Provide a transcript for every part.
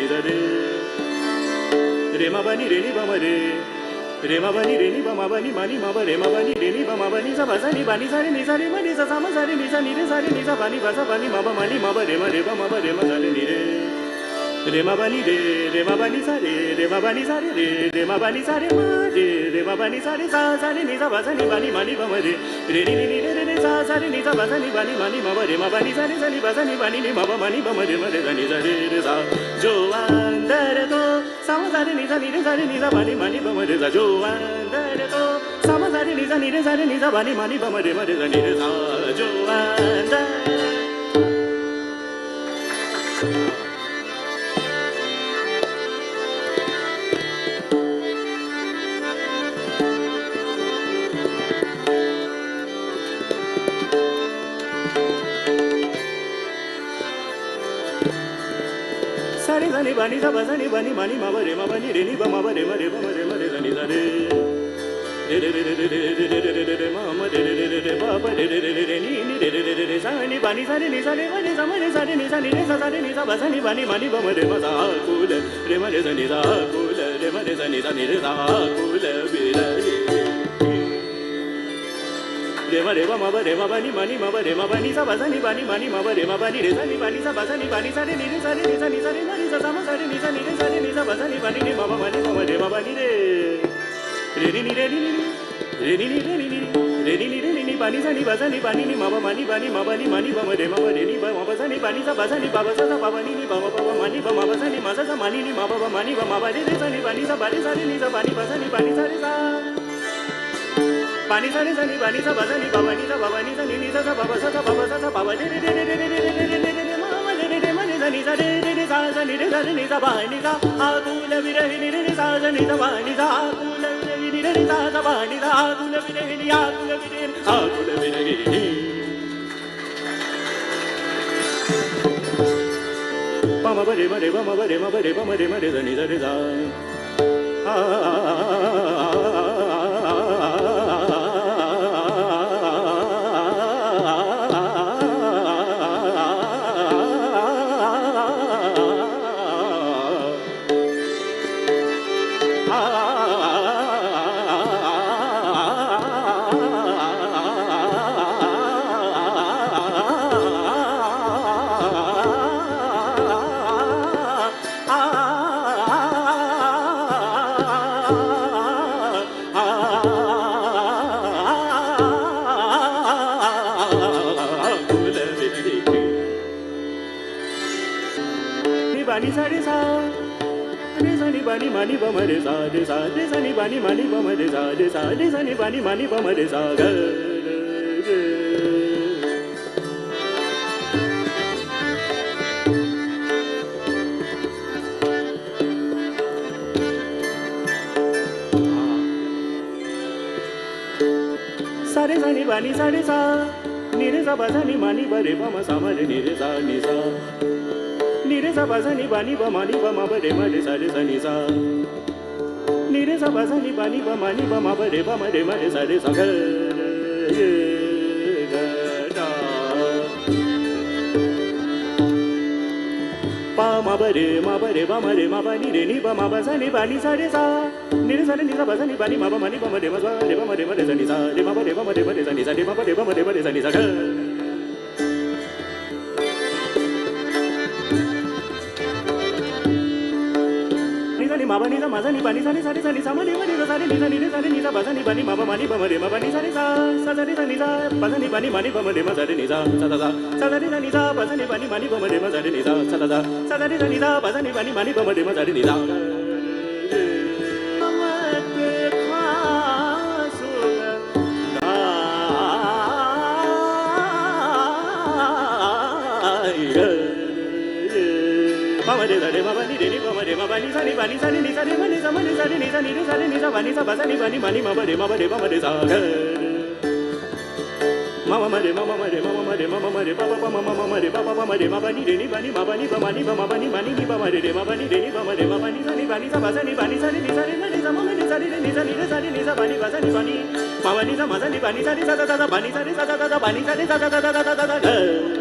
ni za re re ma ba ni re ni ba ma re re ma ba ni re ni ba ma ba ni ma ni ma ba re ma ba ni re ni ba ma ba ni sa ba sa ni ba ni sa re ni sa re ma ni sa ma sa re ni sa ni sa ba ni ba sa ba ni ma ba ma ni ma ba re ma ma ba re ma sa re ni re ma ba ni re ma ba ni sa re ma ba ni sa re ma ba ni sa re ma re ma ba ni sa re sa re ni sa ba sa ni ba ni ma ni ba ma re re ni ni re sa re ni sa ba sa ni ba ni ma ni ma ba re ma ba ni sa ni ba sa ni ba ni ma ba ma ni ba ma re sa ni sa जो अंदर तो समझ ni sa ni sa ba ni ma ni ba ma re sa जो अंदर तो समझ ni sa ba ni ma ni ba ma re sa ni sa जो अंदर सारे जाने बानी सा बसानी बानी मानी मा बरे मा बनी रे नी बा मा बरे मा रे बा मा रे मा रे जानी जा रे रे रे रे रे रे रे रे रे रे मा मा रे रे रे रे बा बा रे रे रे रे नी नी रे रे रे रे सा नी बानी सा रे नी सा रे मा रे सा मा रे सा रे नी सा नी रे सा रे नी सा बसानी बानी मानी बा मा रे मा सा कुल रे मा रे जानी सा कुल रे मा रे जानी सा नी रे सा कुल बे रे मा रे बा मा बा रे मा बानी मानी मा बा रे मा बानी सा बसानी बानी मानी मा बा रे मा बानी रे सा नी बानी सा बसानी बानी सा रे नी रे सा रे नी सा नी सा रे मा रे सा मा सा रे नी सा नी रे सा रे नी सा बसानी बानी नी मा बा मानी मा बा रे मा बानी रे रे नी नी रे नी नी रे नी नी रे नी नी रे नी नी रे नी नी बानी सा नी बसानी बानी नी मा बा मानी बानी मा बानी मानी बा मा रे मा बा रे नी बा मा बा सा नी बानी सा बसानी बा बा सा सा बा बानी नी बा मा बा मानी बा मा बा सा नी मा सा सा मानी नी मा बा मानी बा मा बा रे रे सा नी बानी सा बानी सा रे नी सा बानी बा सा नी बानी सा रे सा पानी सा रे सा नी बानी सा बा सा नी बा बानी सा बा बानी सा नी सा सा बा बा सा सा बा बा सा सा बा बा रे रे रे रे रे रे रे रे रे रे मा मा रे रे रे मा रे सा नी सा रे रे रे सा सा नी रे सा रे नी सा बा नी सा आ कुल वि रे नी रे रे सा सा नी सा बा नी सा आ कुल वि रे नी रे रे सा सा बा नी सा आ कुल वि रे नी आ कुल वि रे आ कुल वि रे नी पा मा बा रे मा रे बा मा बा रे मा बा रे बा मा रे मा रे सा नी सा रे सा आ बानी सा रे सा रे सा नी बानी मानी बा मा रे सा रे सा नी बानी मानी बा मा रे सा रे सा नी बानी मानी बा मा रे सा ग रे सा रे सा नी बानी सा रे सा नी रे सा बा सा नी मानी बा रे बा मा सा मा रे नी रे सा नी सा नी रे सा बा सा नी बानी बा मानी बा मा बा रे मा रे सा नी सा नी रे सा बा सा नी बानी बा मानी बा मा बा रे बा मा रे सा ग रे ग दा पा मा बा रे बा मा रे मा बा नी रे नी बा मा बा सा नी बानी सा रे सा नी रे सा रे नी सा बा सा नी बानी मा बा मानी बा मा रे मा रे बा मा रे सा नी सा रे मा बा रे बा मा रे सा नी सा रे मा बा रे बा मा रे सा नी सा ग मा बा नी सा मा सा नी बानी सा नी सा रे सा नी सा मा रे मा रे सा रे नी सा नी रे सा रे नी सा बा सा नी बानी मा बा मानी बा मा रे मा बा नी सा रे सा सा रे सा नी सा बा सा नी बानी मानी बा मा रे मा सा रे नी सा सा रे सा नी सा बा सा नी बानी मानी बा मा रे मा सा रे नी सा सा रे सा नी सा बा सा नी बानी मानी बा मा रे मा सा रे नी सा Mama de da de mama ni de ni mama de mama ni sa ni ba ni sa ni ni sa de ma ni sa ma ni sa de ni sa ni de sa de ni sa ba ni sa ba sa ni ba ni ma ni mama de mama de sa ga mama ma de mama ma de mama ma de mama ma de papa mama mama ma de papa ma de mama ni de ni ba ni ma ba ni ba ma ni ba ma ba ni ma ni ni ba ma de ma ba ni de ni ba ma de mama ni sa ni ba ni sa ba sa ni ba ni sa de ni sa de ma ni sa mama ni sa de ni sa ni de sa de ni sa ba ni ba sa ni ba ni mama ni sa ma sa ni ba ni sa de sa sa ba ni sa de sa sa ba ni sa de sa sa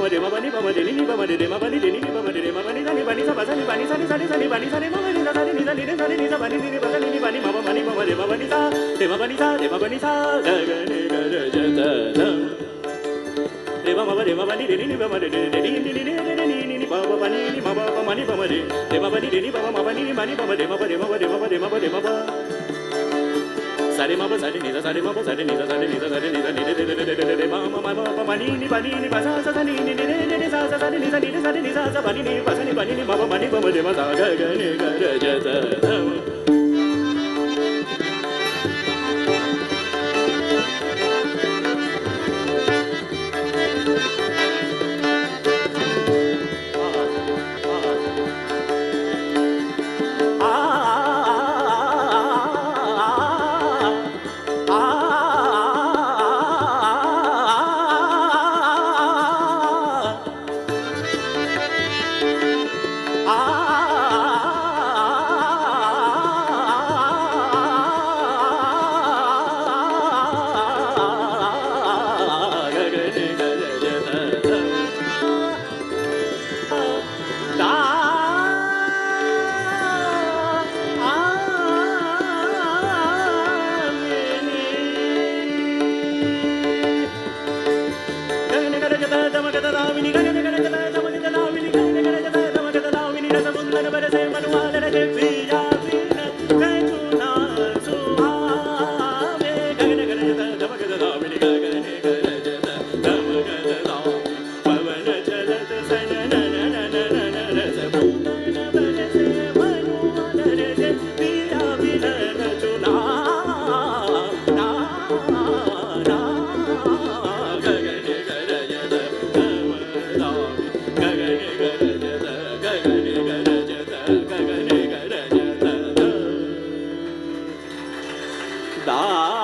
re ma ba ni ba ma de ni ba ma de re ma ba ni de ni ba ma de re ma ba ni da ni ba ni sa ba sa ni ba ni sa ni sa ni sa ni ba ni sa ni ma ba ni sa sa ni sa ni sa ni ni sa ba ni ni ba sa ni ba ni ma ba ma ni ba ma re ma ba ni sa re ma ba ni sa re ma ba ni sa ga ga ni ga re ja ta ta re ma ba re ma ba ni de ni ba ma de de ni ni ni ni ni ba ba ba ni ni ma ba ba ma ni ba ma de re ma ba ni de ni ba ma ba ni ni ma ni ba ma de ma ba re ma ba de ma ba de ma ba de ma ba sa re ma ba sa re ni sa re ma ba sa re ni sa re ni sa re ni sa ni de ma ma ma ma ma ni ni ba sa sa ni ni ni sa sa ni sa ni sa ni sa sa ba ni ni ba sa ni ba ni ni ma ba ma ni ba ma de ma sa ga ga ni ga re ja ta ta दा